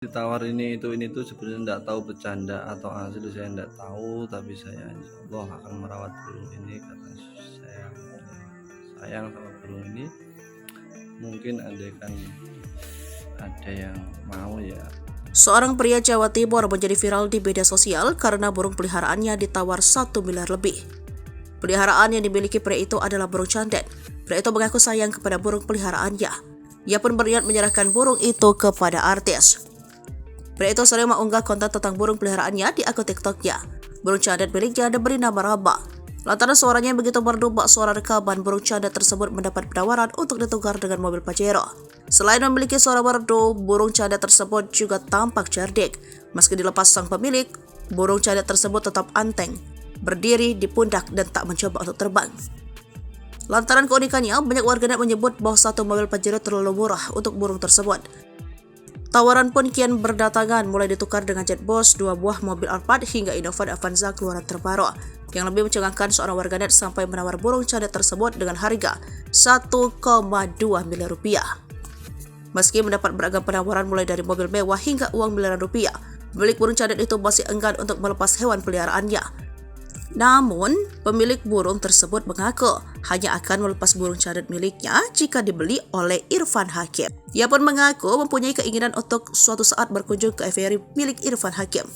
ditawar ini tuh sebenarnya enggak tahu bercanda atau asli, saya enggak tahu, tapi saya insyaallah akan merawat burung ini karena sayang sama burung ini. Mungkin andaikan ada yang mau ya. Seorang pria Jawa Timur menjadi viral di media sosial karena burung peliharaannya ditawar 1 miliar lebih. Peliharaan yang dimiliki pria itu adalah burung candet. Pria itu mengaku sayang kepada burung peliharaannya. Ia pun berniat menyerahkan burung itu kepada artis. Pria itu sering mengunggah konten tentang burung peliharaannya di akun TikToknya. Burung candet miliknya diberi nama Raba. Lantaran suaranya yang begitu merdu, suara rekaman burung candet tersebut mendapat penawaran untuk ditukar dengan mobil Pajero. Selain memiliki suara merdu, burung candet tersebut juga tampak cerdik. Meski dilepas sang pemilik, burung candet tersebut tetap anteng, berdiri di pundak dan tak mencoba untuk terbang. Lantaran keunikannya, banyak warganet menyebut bahwa satu mobil Pajero terlalu murah untuk burung tersebut. Tawaran pun kian berdatangan, mulai ditukar dengan jet bus, 2 buah mobil Alphard hingga Innova Avanza keluaran terbaru. Yang lebih mencengangkan, seorang warganet sampai menawar burung candet tersebut dengan harga 1,2 miliar rupiah. Meski mendapat beragam penawaran mulai dari mobil mewah hingga uang miliaran rupiah, pemilik burung candet itu masih enggan untuk melepas hewan peliharaannya. Namun, pemilik burung tersebut mengaku hanya akan melepas burung candet miliknya jika dibeli oleh Irfan Hakim. Ia pun mengaku mempunyai keinginan untuk suatu saat berkunjung ke aviary milik Irfan Hakim.